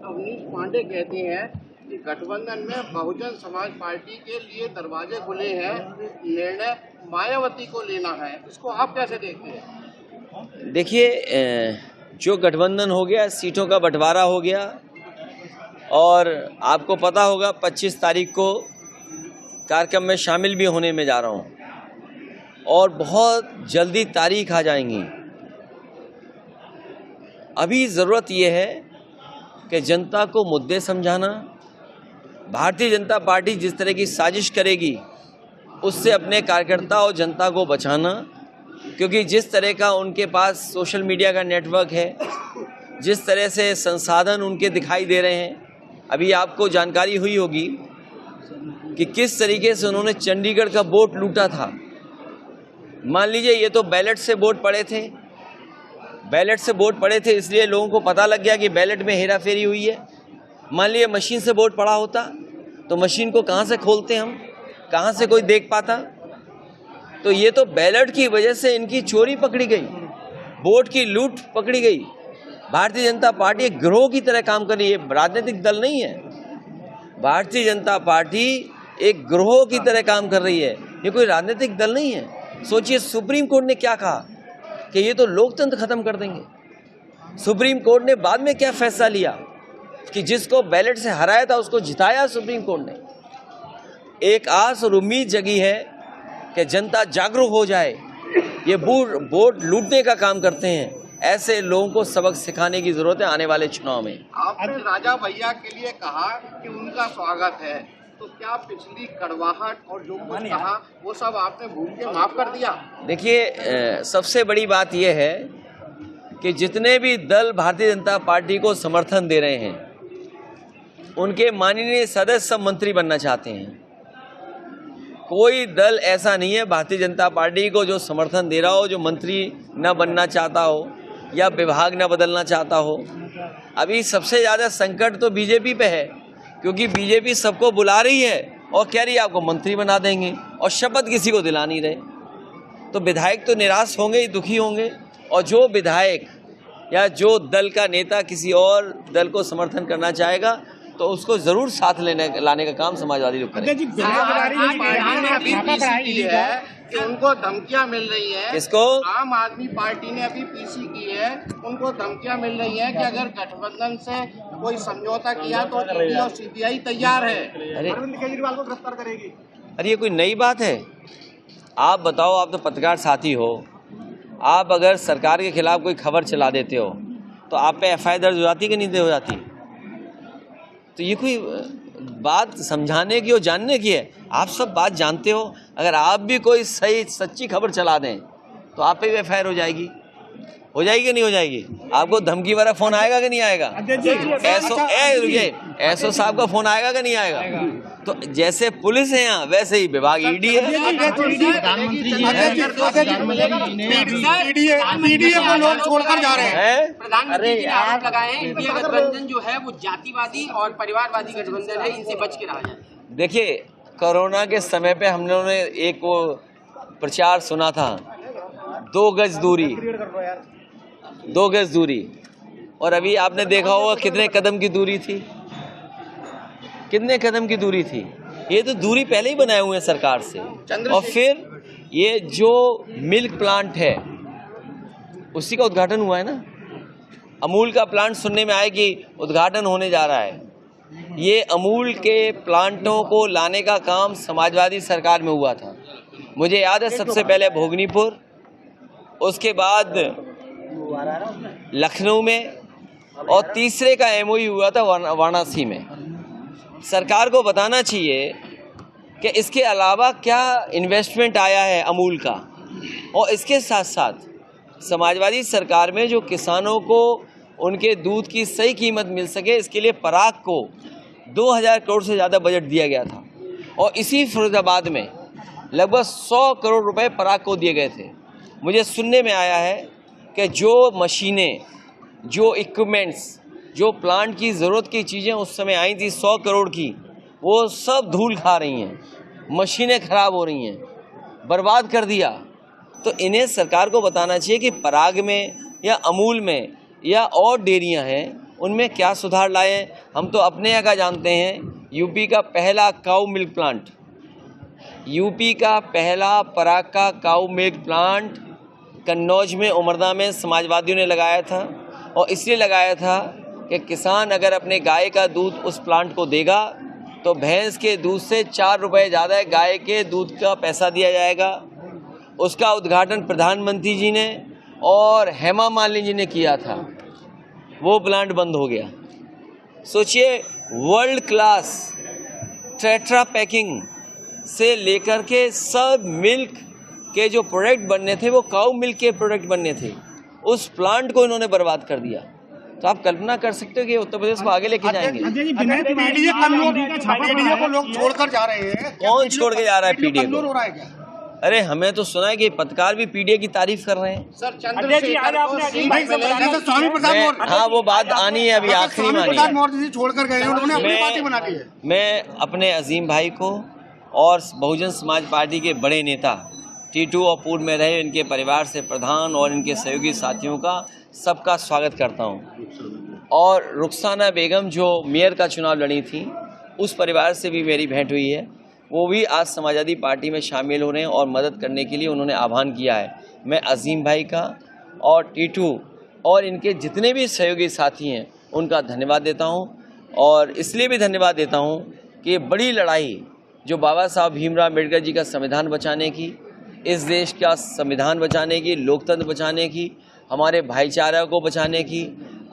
अवनीश पांडे कहते हैं कि गठबंधन में बहुजन समाज पार्टी के लिए दरवाजे खुले हैं, निर्णय मायावती को लेना है। इसको आप कैसे देखते हैं? देखिए, जो गठबंधन हो गया, सीटों का बंटवारा हो गया और आपको पता होगा 25 तारीख को कार्यक्रम में शामिल भी होने में जा रहा हूँ और बहुत जल्दी तारीख आ जाएंगी। अभी ज़रूरत ये है कि जनता को मुद्दे समझाना, भारतीय जनता पार्टी जिस तरह की साजिश करेगी उससे अपने कार्यकर्ता और जनता को बचाना, क्योंकि जिस तरह का उनके पास सोशल मीडिया का नेटवर्क है, जिस तरह से संसाधन उनके दिखाई दे रहे हैं, अभी आपको जानकारी हुई होगी कि किस तरीके से उन्होंने चंडीगढ़ का वोट लूटा था। मान लीजिए ये तो बैलेट से वोट पड़े थे, इसलिए लोगों को पता लग गया कि बैलेट में हेराफेरी हुई है। मान लीजिए मशीन से वोट पड़ा होता तो मशीन को कहाँ से खोलते हम, कहाँ से कोई देख पाता। तो ये तो बैलेट की वजह से इनकी चोरी पकड़ी गई, वोट की लूट पकड़ी गई। भारतीय जनता पार्टी एक गिरोह की तरह काम कर रही है, राजनीतिक दल नहीं है। भारतीय जनता पार्टी एक गिरोह की तरह काम कर रही है, ये कोई राजनीतिक दल नहीं है। सोचिए सुप्रीम कोर्ट ने क्या कहा कि ये तो लोकतंत्र खत्म कर देंगे। सुप्रीम कोर्ट ने बाद में क्या फैसला लिया कि जिसको बैलेट से हराया था उसको जिताया सुप्रीम कोर्ट ने। एक आस और उम्मीद जगी है कि जनता जागरूक हो जाए। ये वोट लूटने का काम करते हैं, ऐसे लोगों को सबक सिखाने की जरूरत है आने वाले चुनाव में। आपने राजा भैया के लिए कहा कि उनका स्वागत है, तो क्या पिछली कड़वाहट और जो कुछ कहा वो सब आपने भूल के माफ कर दिया? देखिए, सबसे बड़ी बात यह है कि जितने भी दल भारतीय जनता पार्टी को समर्थन दे रहे हैं उनके माननीय सदस्य सब मंत्री बनना चाहते हैं। कोई दल ऐसा नहीं है भारतीय जनता पार्टी को जो समर्थन दे रहा हो जो मंत्री न बनना चाहता हो या विभाग न बदलना चाहता हो। अभी सबसे ज़्यादा संकट तो बीजेपी पे है, क्योंकि बीजेपी सबको बुला रही है और कह रही है आपको मंत्री बना देंगे और शपथ किसी को दिला नहीं रहे। तो विधायक तो निराश होंगे ही, दुखी होंगे। और जो विधायक या जो दल का नेता किसी और दल को समर्थन करना चाहेगा तो उसको जरूर साथ लाने का काम समाजवादी लोग करेंगे। कि उनको धमकियां मिल रही है। किसको? आम आदमी पार्टी ने अभी पीसी की है, उनको धमकियां मिल रही है कि अगर गठबंधन से कोई समझौता किया तो ईडी और सीबीआई तैयार है। अरविंद केजरीवाल को गिरफ्तार करेगी। अरे ये कोई नई बात है? आप बताओ, आप तो पत्रकार साथी हो, आप अगर सरकार के खिलाफ कोई खबर चला देते हो तो आप पे एफआईआर दर्ज हो जाती कि नहीं हो जाती? तो ये कोई बात समझाने की और जानने की है। आप सब बात जानते हो। अगर आप भी कोई सही सच्ची खबर चला दें तो आप पे भी एफआईआर हो जाएगी कि नहीं हो जाएगी? आपको धमकी वाला फोन आएगा कि नहीं आएगा? एसओ साहब का फोन आएगा कि नहीं आएगा? तो जैसे पुलिस है यहाँ वैसे ही विभाग ईडी है। को लोग छोड़कर जा रहे हैं। प्रधानमंत्री जी ने आरोप लगाए हैं इंडिया गठबंधन जो है वो जातिवादी और परिवारवादी गठबंधन है, इनसे बच के रहा जाए। देखिए, कोरोना के समय पे हम लोगों ने एक वो प्रचार सुना था, 2 गज दूरी, और अभी आपने देखा होगा कितने कदम की दूरी थी। ये तो दूरी पहले ही बनाए हुए हैं सरकार से। और फिर ये जो मिल्क प्लांट है उसी का उद्घाटन हुआ है ना। अमूल का प्लांट सुनने में आया कि उद्घाटन होने जा रहा है। ये अमूल के प्लांटों को लाने का काम समाजवादी सरकार में हुआ था। मुझे याद है सबसे पहले भोगनीपुर, उसके बाद लखनऊ में, और तीसरे का एमओयू हुआ था वाराणसी में। सरकार को बताना चाहिए कि इसके अलावा क्या इन्वेस्टमेंट आया है अमूल का। और इसके साथ साथ समाजवादी सरकार में जो किसानों को उनके दूध की सही कीमत मिल सके, इसके लिए पराग को 2000 करोड़ से ज़्यादा बजट दिया गया था। और इसी फिरोजाबाद में लगभग 100 करोड़ रुपए पराग को दिए गए थे। मुझे सुनने में आया है कि जो मशीनें, जो इक्विपमेंट्स, जो प्लांट की ज़रूरत की चीज़ें उस समय आई थी 100 करोड़ की, वो सब धूल खा रही हैं, मशीनें ख़राब हो रही हैं, बर्बाद कर दिया। तो इन्हें सरकार को बताना चाहिए कि पराग में या अमूल में या और डेयरियां हैं उनमें क्या सुधार लाए हैं। हम तो अपने यहाँ का जानते हैं, यूपी का पहला काऊ मिल्क प्लांट, यूपी का पहला पराग का काऊ मिल्क प्लांट कन्नौज में, उमरदा में समाजवादियों ने लगाया था। और इसलिए लगाया था कि किसान अगर अपने गाय का दूध उस प्लांट को देगा तो भैंस के दूध से 4 रुपये ज़्यादा गाय के दूध का पैसा दिया जाएगा। उसका उद्घाटन प्रधानमंत्री जी ने और हेमा मालिनी जी ने किया था। वो प्लांट बंद हो गया। सोचिए, वर्ल्ड क्लास टेट्रा पैकिंग से लेकर के सब मिल्क के जो प्रोडक्ट बनने थे वो काऊ मिल्क के प्रोडक्ट बनने थे, उस प्लांट को इन्होंने बर्बाद कर दिया। तो आप कल्पना कर सकते हो कि उत्तर प्रदेश को आगे लेके जाएंगे। पीडीए को लोग छोड़कर जा रहे हैं। कौन छोड़ के जा रहा है पीडीए को? हो रहा है क्या? अरे हमें तो सुना है कि पत्रकार भी पीडीए की तारीफ कर रहे हैं। सर चंद्रशेखर को स्वामी प्रसाद, हाँ वो बात आनी है, अभी आखिरी में आनी है। छोड़कर गए, उन्होंने अपनी पार्टी बना ली है। मैं अपने अजीम भाई को और बहुजन समाज पार्टी के बड़े नेता टीटू और पूर्व में रहे इनके परिवार से प्रधान और इनके सहयोगी साथियों का सबका स्वागत करता हूं। और रुखसाना बेगम जो मेयर का चुनाव लड़ी थी, उस परिवार से भी मेरी भेंट हुई है। वो भी आज समाजवादी पार्टी में शामिल हो रहे हैं और मदद करने के लिए उन्होंने आह्वान किया है। मैं अजीम भाई का और टीटू और इनके जितने भी सहयोगी साथी हैं उनका धन्यवाद देता हूं। और इसलिए भी धन्यवाद देता हूं कि ये बड़ी लड़ाई जो बाबा साहब भीमराव अम्बेडकर जी का संविधान बचाने की, इस देश का संविधान बचाने की, लोकतंत्र बचाने की, हमारे भाईचारा को बचाने की,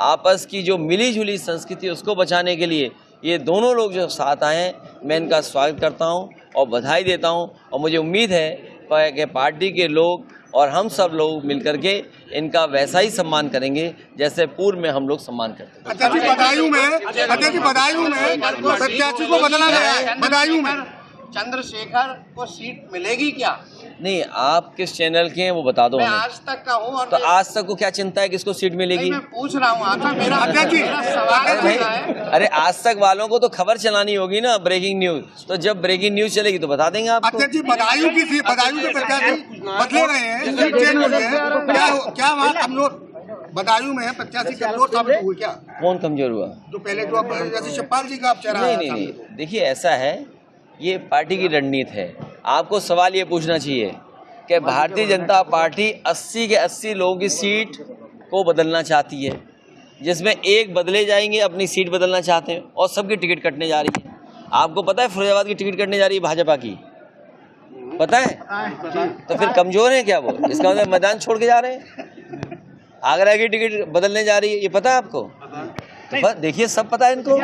आपस की जो मिली जुली संस्कृति उसको बचाने के लिए ये दोनों लोग जो साथ आए हैं, मैं इनका स्वागत करता हूं और बधाई देता हूं। और मुझे उम्मीद है कि पार्टी के लोग और हम सब लोग मिलकर के इनका वैसा ही सम्मान करेंगे जैसे पूर्व में हम लोग सम्मान करते हैं। बदायूं में प्रत्याशी को बदला गया है। बदायूं में चंद्रशेखर को सीट मिलेगी क्या? नहीं, आप किस चैनल के हैं वो बता दो। मैं आज तक का हूँ। तो आज तक को क्या चिंता है किसको सीट मिलेगी? मैं पूछ रहा हूँ आपसे, मेरा सवाल है। अरे आज तक वालों को तो खबर चलानी होगी ना, ब्रेकिंग न्यूज। तो जब ब्रेकिंग न्यूज चलेगी तो बता देंगे आपको। बदायूं के प्रत्याशी बदले रहे हैं, सीट चेंज हो गई है। क्या वहाँ कमजोर बदायूं में है प्रत्याशी कमजोर साबित हुए क्या? कौन कमजोर हुआ? जो पहले जो जैसे शिवपाल जी का आप चेहरा। नहीं, देखिए ऐसा है, ये पार्टी की रणनीति है। आपको सवाल ये पूछना चाहिए कि भारतीय जनता पार्टी 80 के 80 लोगों की सीट को बदलना चाहती है, जिसमें एक बदले जाएंगे, अपनी सीट बदलना चाहते हैं और सबकी टिकट कटने जा रही है। आपको पता है फिरोजाबाद की टिकट कटने जा रही है भाजपा की, पता है? तो फिर कमजोर है क्या वो? इसका मतलब मैदान छोड़ के जा रहे हैं। आगरा की टिकट बदलने जा रही है, ये पता है आपको? तो देखिए सब पता है इनको।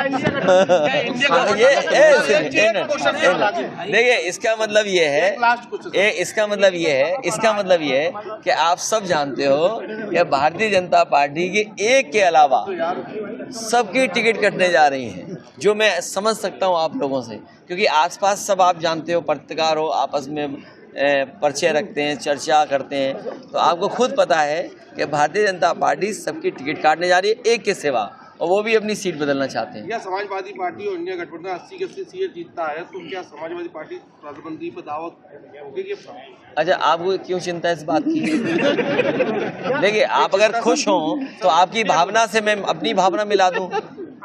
देखिए इसका मतलब ये है कि आप सब जानते हो कि भारतीय जनता पार्टी के एक के अलावा सबकी टिकट कटने जा रही हैं, जो मैं समझ सकता हूं आप लोगों से, क्योंकि आसपास सब आप जानते हो, पत्रकार हो, आपस में परिचय रखते हैं, चर्चा करते हैं, तो आपको खुद पता है कि भारतीय जनता पार्टी सबकी टिकट काटने जा रही है एक के सिवा, और वो भी अपनी सीट बदलना चाहते हैं। या समाजवादी पार्टी और इंडिया गठबंधन 80 के 80 सीट जीतता है, तो क्या समाजवादी पार्टी प्रधानमंत्री पर दावा होगी? अच्छा, आपको क्यों चिंता है इस बात की? देखिए, आप अगर खुश हों तो आपकी भावना से मैं अपनी भावना मिला दूं।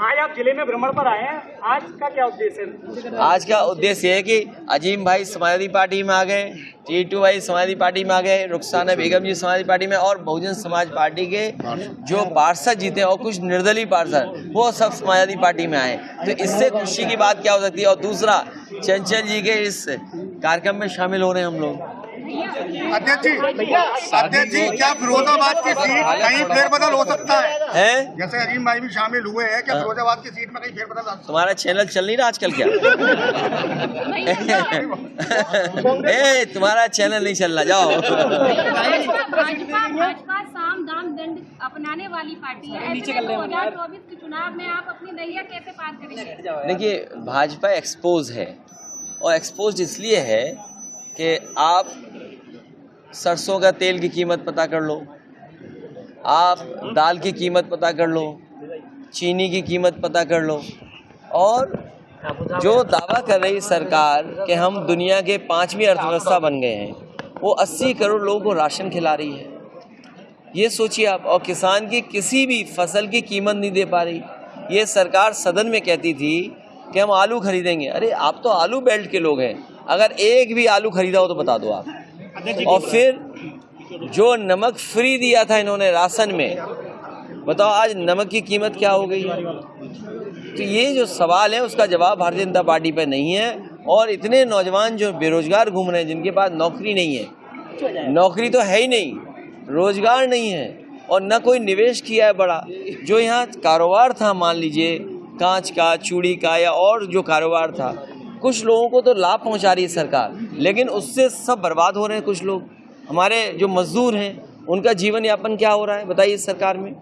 आज आप जिले में भ्रमण पर आए हैं, आज का क्या उद्देश्य है? आज का उद्देश्य है कि अजीम भाई समाजवादी पार्टी में आ गए, टीटू भाई समाजवादी पार्टी में आ गए, रुखसाना बेगम जी समाजवादी पार्टी में, और बहुजन समाज पार्टी के जो पार्षद जीते और कुछ निर्दलीय पार्षद वो सब समाजवादी पार्टी में आए। तो इससे खुशी की बात क्या हो सकती है? और दूसरा, चंचल जी के इस कार्यक्रम में शामिल हो रहे हैं हम लोग। अध्यक्ष जी, क्या फिरोजाबाद की सीट कहीं फेरबदल हो सकता है? जैसे अजीम भाई भी शामिल हुए हैं, क्या फिरोजाबाद की सीट में कहीं फेरबदल? तुम्हारा चैनल चल नहीं रहा आजकल क्या? तुम्हारा चैनल नहीं चल रहा, जाओ। भाजपा साम दाम दंड अपनाने वाली पार्टी है। 2024 के चुनाव में आप अपनी दैया कैसे पार करेंगे? देखिए, भाजपा एक्सपोज है, और एक्सपोज इसलिए है कि आप सरसों का तेल की कीमत पता कर लो, आप दाल की कीमत पता कर लो, चीनी की कीमत पता कर लो, और जो दावा कर रही सरकार कि हम दुनिया के 5वीं अर्थव्यवस्था बन गए हैं, वो 80 करोड़ लोगों को राशन खिला रही है। ये सोचिए आप, और किसान की किसी भी फसल की कीमत नहीं दे पा रही। ये सरकार सदन में कहती थी कि हम आलू खरीदेंगे। अरे आप तो आलू बेल्ट के लोग हैं, अगर एक भी आलू खरीदा हो तो बता दो आप। और फिर जो नमक फ्री दिया था इन्होंने राशन में, बताओ आज नमक की कीमत क्या हो गई है। तो ये जो सवाल है उसका जवाब भारतीय जनता पार्टी पे नहीं है। और इतने नौजवान जो बेरोजगार घूम रहे हैं, जिनके पास नौकरी नहीं है, नौकरी तो है ही नहीं, रोजगार नहीं है और न कोई निवेश किया है बड़ा। जो यहाँ कारोबार था, मान लीजिए कांच का, चूड़ी का या और जो कारोबार था, कुछ लोगों को तो लाभ पहुँचा रही है सरकार, लेकिन उससे सब बर्बाद हो रहे हैं। कुछ लोग हमारे जो मजदूर हैं उनका जीवन यापन क्या हो रहा है बताइए सरकार में।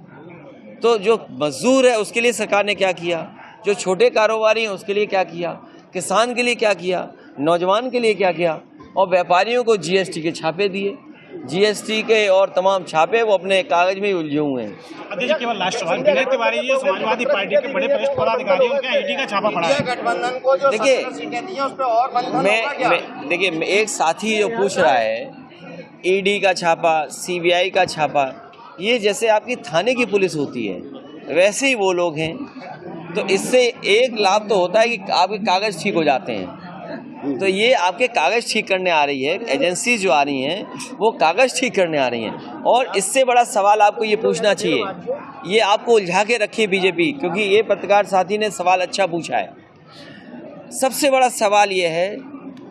तो जो मजदूर है उसके लिए सरकार ने क्या किया, जो छोटे कारोबारी हैं उसके लिए क्या किया, किसान के लिए क्या किया, नौजवान के लिए क्या किया। और व्यापारियों को जीएसटी के छापे दिए, जीएसटी के और तमाम छापे वो अपने कागज में ही उलझे हुए हैं। अध्यक्ष केवल लास्ट सवाल, विनय तिवारी ये समाजवादी पार्टी के बड़े वरिष्ठ पदाधिकारियों का ईडी का छापा पड़ा है। गठबंधन को जो देखिए, 17 सीटें दी हैं उस पर और बंधन होगा क्या? देखिए एक साथी जो पूछ रहा है ईडी का छापा, सीबीआई का छापा, ये जैसे आपकी थाने की पुलिस होती है वैसे ही वो लोग हैं। तो इससे एक लाभ तो होता है कि आपके कागज ठीक हो जाते हैं। तो ये आपके कागज ठीक करने आ रही है, एजेंसी जो आ रही हैं वो कागज ठीक करने आ रही हैं। और इससे बड़ा सवाल आपको ये पूछना चाहिए, ये आपको उलझा के रखी बीजेपी, क्योंकि ये पत्रकार साथी ने सवाल अच्छा पूछा है। सबसे बड़ा सवाल ये है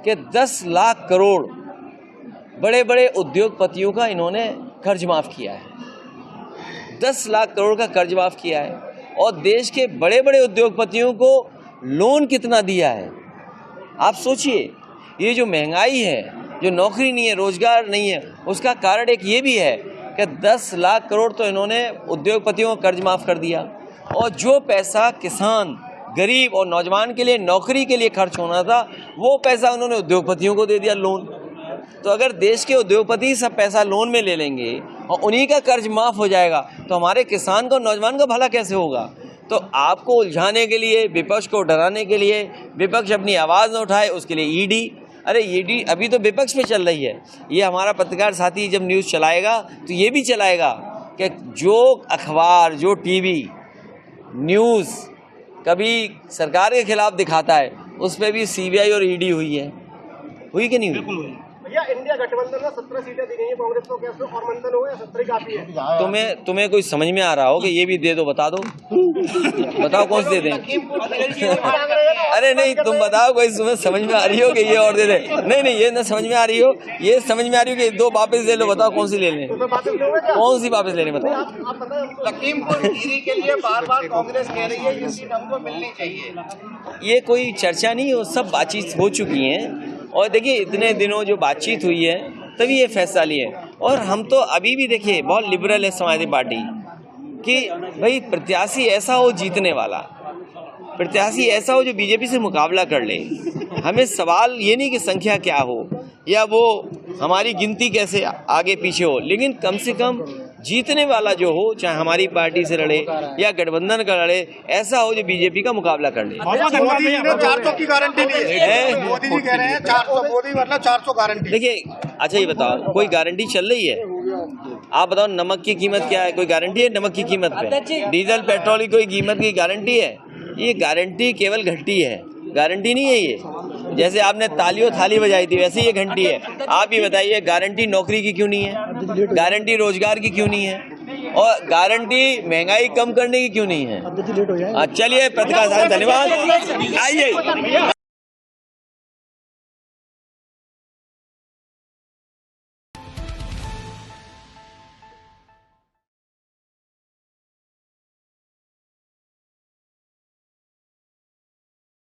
कि 10 लाख करोड़ बड़े बड़े उद्योगपतियों का इन्होंने कर्ज माफ़ किया है। 10 लाख करोड़ का कर्ज माफ़ किया है और देश के बड़े बड़े उद्योगपतियों को लोन कितना दिया है आप सोचिए। ये जो महंगाई है, जो नौकरी नहीं है, रोजगार नहीं है, उसका कारण एक ये भी है कि 10 लाख करोड़ तो इन्होंने उद्योगपतियों को कर्ज माफ़ कर दिया। और जो पैसा किसान, गरीब और नौजवान के लिए नौकरी के लिए खर्च होना था, वो पैसा उन्होंने उद्योगपतियों को दे दिया लोन। तो अगर देश के उद्योगपति सब पैसा लोन में ले लेंगे और उन्हीं का कर्ज माफ़ हो जाएगा तो हमारे किसान का, नौजवान का भला कैसे होगा। तो आपको उलझाने के लिए, विपक्ष को डराने के लिए, विपक्ष अपनी आवाज़ न उठाए उसके लिए ईडी। अरे ईडी अभी तो विपक्ष पे चल रही है। ये हमारा पत्रकार साथी जब न्यूज़ चलाएगा तो ये भी चलाएगा कि जो अखबार, जो टीवी न्यूज़ कभी सरकार के खिलाफ दिखाता है उस पर भी सीबीआई और ईडी हुई है। हुई कि नहीं हुई? भैया इंडिया गठबंधन में 17 सीटें दी गई हैं कांग्रेस को, क्या और मंथन हो गया? 17 काफी है? तुम्हें कोई समझ में आ रहा हो कि ये भी दे दो, बता दो। बताओ कौन से दे दें। अरे नहीं, तुम बताओ कोई तुम्हें समझ में आ रही हो कि ये और दे दे। नहीं ये ना समझ में आ रही हो, ये समझ में आ रही हो कि 2 वापस ले लो। बताओ कौन सी ले लें, कौन सी वापस लेने बताओ। लखीमपुर खीरी के लिए बार बार कांग्रेस कह रही है ये सीट हमको मिलनी चाहिए। ये कोई चर्चा नहीं हो, सब बातचीत हो चुकी हैं। और देखिए इतने दिनों जो बातचीत हुई है तभी ये फैसला लिए। और हम तो अभी भी देखिए बहुत लिबरल है समाजवादी पार्टी कि भाई प्रत्याशी ऐसा हो जीतने वाला, प्रत्याशी ऐसा हो जो बीजेपी से मुकाबला कर ले। हमें सवाल ये नहीं कि संख्या क्या हो या वो हमारी गिनती कैसे आगे पीछे हो, लेकिन कम से कम जीतने वाला जो हो, चाहे हमारी पार्टी से लड़े या गठबंधन का लड़े, ऐसा हो जो बीजेपी का मुकाबला कर ले। मोदी जी ने 400 की गारंटी ली है। मोदी जी कह रहे हैं 400, मोदी मतलब 400 गारंटी। देखिए अच्छा ये बताओ, कोई गारंटी चल रही है? आप बताओ नमक की कीमत क्या है? कोई गारंटी है नमक की कीमत पे? डीजल पेट्रोल की कोई कीमत की गारंटी है? ये गारंटी केवल घंटी है, गारंटी नहीं है ये। जैसे आपने तालियों थाली बजाई थी वैसे ये घंटी है। आप ये बताइए गारंटी नौकरी की क्यों नहीं है, गारंटी रोजगार की क्यों नहीं है, और गारंटी महंगाई कम करने की क्यों नहीं है? चलिए पत्रकार साहब धन्यवाद, आइए।